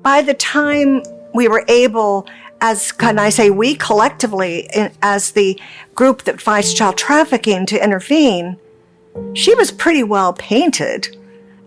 by the time we were able, we collectively, as the group that fights child trafficking, to intervene, she was pretty well painted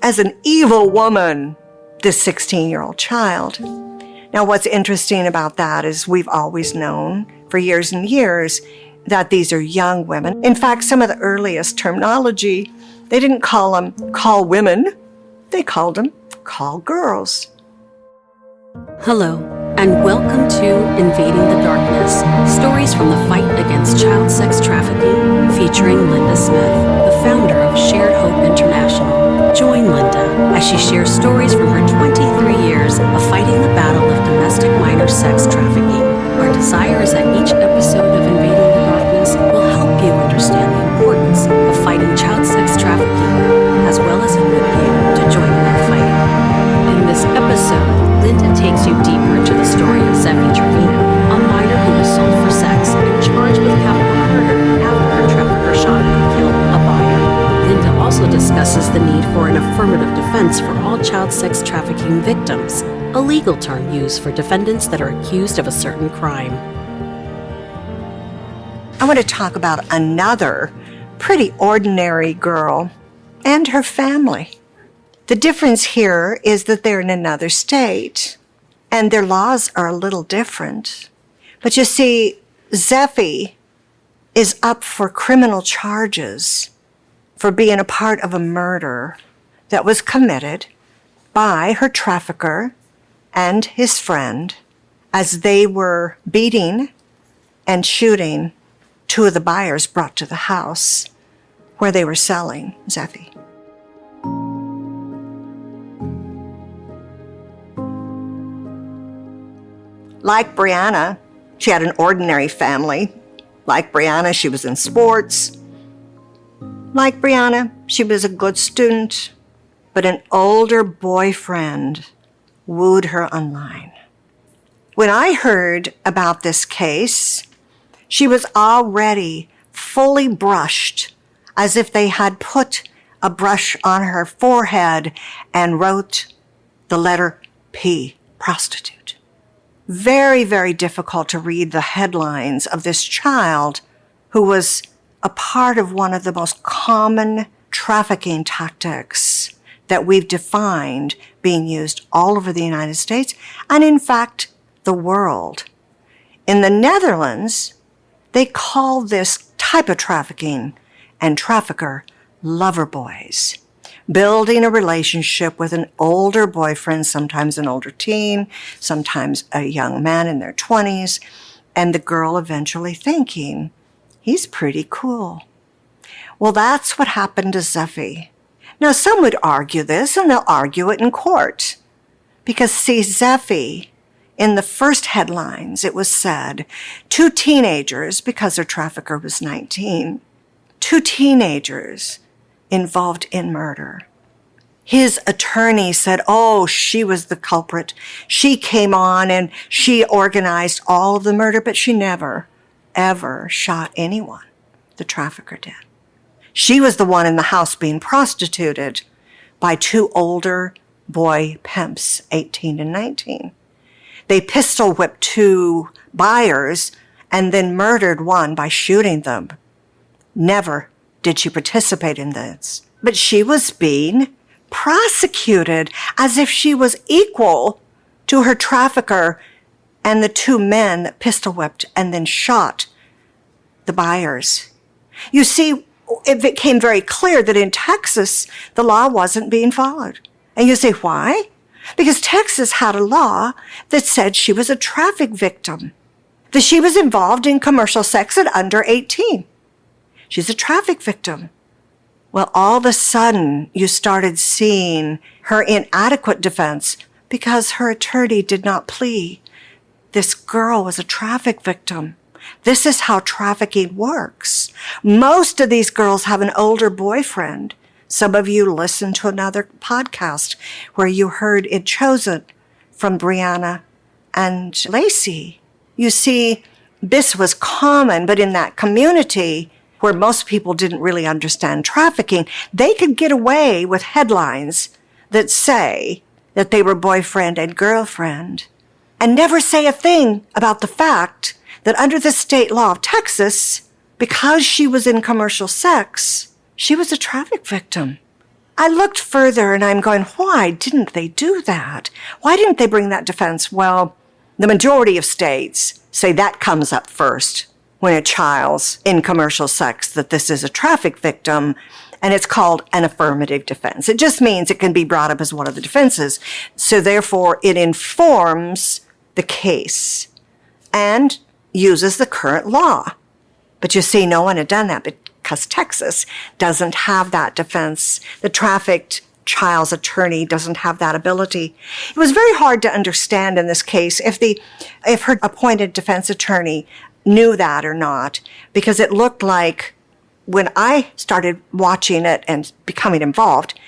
as an evil woman, this 16-year-old child. Now, what's interesting about that is we've always known for years and years that these are young women. In fact, some of the earliest terminology, they didn't call them call women, they called them call girls. Hello, and welcome to Invading the Darkness, stories from the fight against child sex trafficking, featuring Linda Smith, the founder of Shared Hope International. Join Linda as she shares stories from her 23 years of fighting the battle of domestic minor sex trafficking. Our desire is that each episode of Invading the Darkness will help you understand the importance of fighting child sex trafficking, as well as equip you to join in that fight. In this episode, Linda takes you deeper into the story of Zephi Trevino, a minor who was sold for sex and charged with capital murder after her trafficker shot and killed a buyer. Linda also discusses the need for an affirmative defense for all child sex trafficking victims, a legal term used for defendants that are accused of a certain crime. I want to talk about another pretty ordinary girl and her family. The difference here is that they're in another state, and their laws are a little different. But you see, Zephi is up for criminal charges for being a part of a murder that was committed by her trafficker and his friend as they were beating and shooting two of the buyers brought to the house where they were selling Zephi. Like Brianna, she had an ordinary family. Like Brianna, she was in sports. Like Brianna, she was a good student, but an older boyfriend wooed her online. When I heard about this case, she was already fully brushed, as if they had put a brush on her forehead and wrote the letter P, prostitute. Very, very difficult to read the headlines of this child who was a part of one of the most common trafficking tactics that we've defined being used all over the United States and, in fact, the world. In the Netherlands, they call this type of trafficking and trafficker lover boys. Building a relationship with an older boyfriend, sometimes an older teen, sometimes a young man in their 20s, and the girl eventually thinking, he's pretty cool. Well, that's what happened to Zephi. Now, some would argue this, and they'll argue it in court. Because, see, Zephi, in the first headlines, it was said, two teenagers, because their trafficker was 19, two teenagers involved in murder. His attorney said, oh, she was the culprit. She came on and she organized all of the murder, but she never, ever shot anyone. The trafficker did. She was the one in the house being prostituted by two older boy pimps, 18 and 19. They pistol whipped two buyers and then murdered one by shooting them. Never did she participate in this, but she was being prosecuted as if she was equal to her trafficker and the two men that pistol whipped and then shot the buyers. You see, it became very clear that in Texas, the law wasn't being followed. And you say, why? Because Texas had a law that said she was a traffic victim, that she was involved in commercial sex at under 18. She's a traffic victim. Well, all of a sudden, you started seeing her inadequate defense because her attorney did not plea. This girl was a traffic victim. This is how trafficking works. Most of these girls have an older boyfriend. Some of you listened to another podcast where you heard it chosen from Brianna and Lacey. You see, this was common, but in that community where most people didn't really understand trafficking, they could get away with headlines that say that they were boyfriend and girlfriend, and never say a thing about the fact that under the state law of Texas, because she was in commercial sex, she was a traffic victim. I looked further and I'm going, why didn't they do that? Why didn't they bring that defense? Well, the majority of states say that comes up first when a child's in commercial sex, that this is a traffic victim, and it's called an affirmative defense. It just means it can be brought up as one of the defenses. So therefore, it informs the case and uses the current law. But you see, no one had done that because Texas doesn't have that defense. The trafficked child's attorney doesn't have that ability. It was very hard to understand in this case if her appointed defense attorney knew that or not, because it looked like, when I started watching it and becoming involved,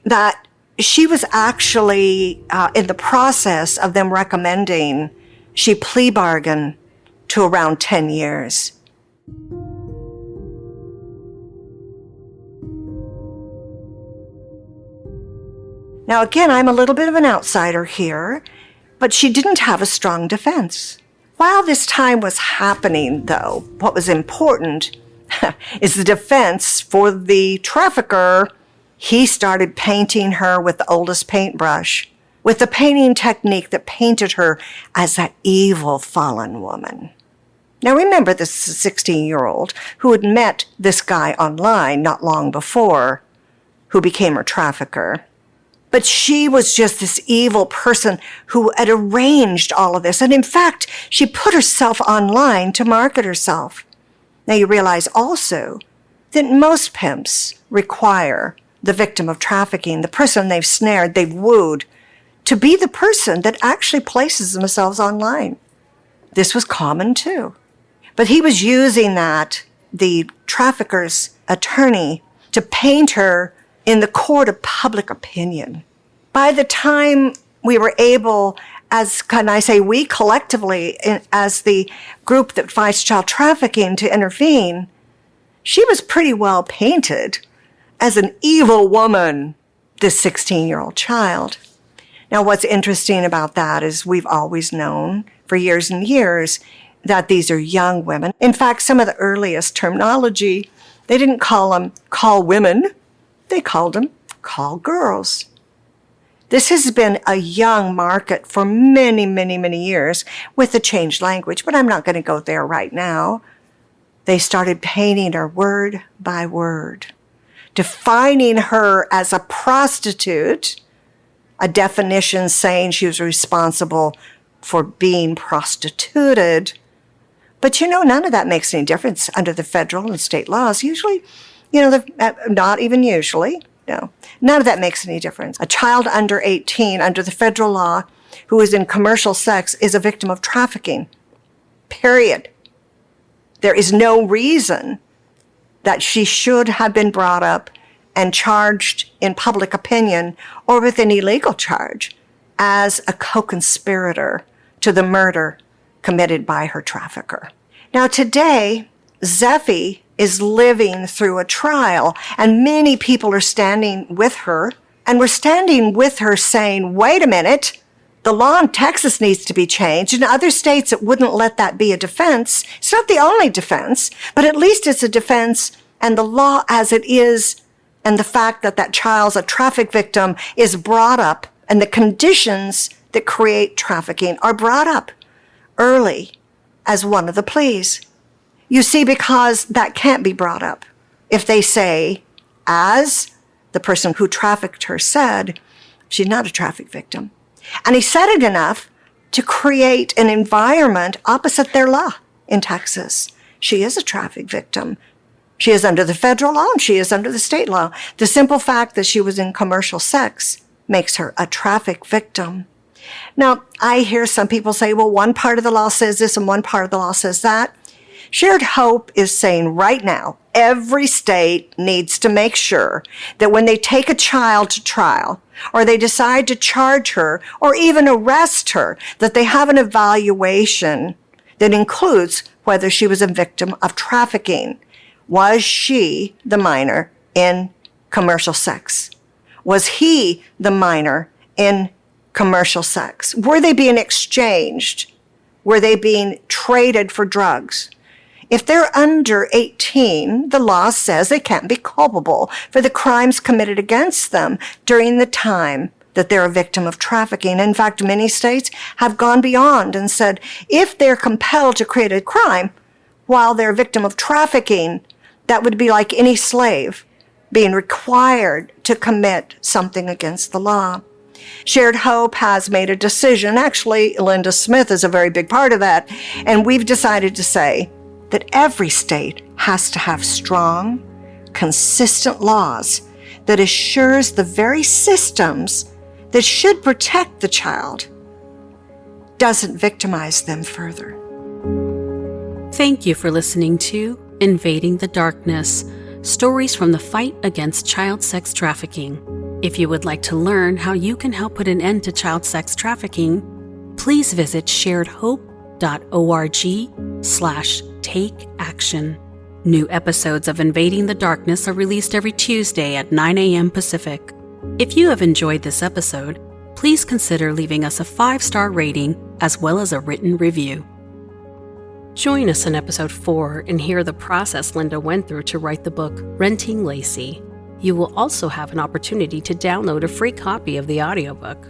that she was actually in the process of them recommending she plea bargain to around 10 years. Now, again, I'm a little bit of an outsider here, but she didn't have a strong defense. While this time was happening, though, what was important is the defense for the trafficker. He started painting her with the oldest paintbrush, with the painting technique that painted her as that evil fallen woman. Now remember, this is a 16-year-old who had met this guy online not long before, who became her trafficker. But she was just this evil person who had arranged all of this. And in fact, she put herself online to market herself. Now you realize also that most pimps require the victim of trafficking, the person they've snared, they've wooed, to be the person that actually places themselves online. This was common too. But he was using that, the trafficker's attorney, to paint her in the court of public opinion. By the time we were able, as can I say, we collectively, as the group that fights child trafficking, to intervene, she was pretty well painted as an evil woman, this 16-year-old child. Now, what's interesting about that is we've always known for years and years that these are young women. In fact, some of the earliest terminology, they didn't call them call women, they called them call girls. This has been a young market for many, many, many years with the changed language, but I'm not going to go there right now. They started painting her word by word, defining her as a prostitute, a definition saying she was responsible for being prostituted. But none of that makes any difference under the federal and state laws. Usually, not even usually, no. None of that makes any difference. A child under 18, under the federal law, who is in commercial sex is a victim of trafficking. Period. There is no reason that she should have been brought up and charged in public opinion or with any legal charge as a co-conspirator to the murder committed by her trafficker. Now today, Zephi is living through a trial, and many people are standing with her, and we're standing with her saying, wait a minute, the law in Texas needs to be changed. In other states, it wouldn't let that be a defense. It's not the only defense, but at least it's a defense, and the law as it is, and the fact that that child's a traffic victim is brought up, and the conditions that create trafficking are brought up early as one of the pleas. You see, because that can't be brought up. If they say, as the person who trafficked her said, she's not a traffic victim. And he said it enough to create an environment opposite their law in Texas. She is a traffic victim. She is under the federal law and she is under the state law. The simple fact that she was in commercial sex makes her a traffic victim. Now, I hear some people say, well, one part of the law says this and one part of the law says that. Shared Hope is saying right now, every state needs to make sure that when they take a child to trial or they decide to charge her or even arrest her, that they have an evaluation that includes whether she was a victim of trafficking. Was she the minor in commercial sex? Was he the minor in commercial sex? Were they being exchanged? Were they being traded for drugs? If they're under 18, the law says they can't be culpable for the crimes committed against them during the time that they're a victim of trafficking. In fact, many states have gone beyond and said if they're compelled to create a crime while they're a victim of trafficking, that would be like any slave being required to commit something against the law. Shared Hope has made a decision. Actually, Linda Smith is a very big part of that. And we've decided to say that every state has to have strong, consistent laws that assures the very systems that should protect the child doesn't victimize them further. Thank you for listening to Invading the Darkness, stories from the fight against child sex trafficking. If you would like to learn how you can help put an end to child sex trafficking, please visit sharedhope.org/take action. New episodes of Invading the Darkness are released every Tuesday at 9 a.m. Pacific. If you have enjoyed this episode, please consider leaving us a 5-star rating as well as a written review. Join us in episode 4 and hear the process Linda went through to write the book Renting Lacey. You will also have an opportunity to download a free copy of the audiobook.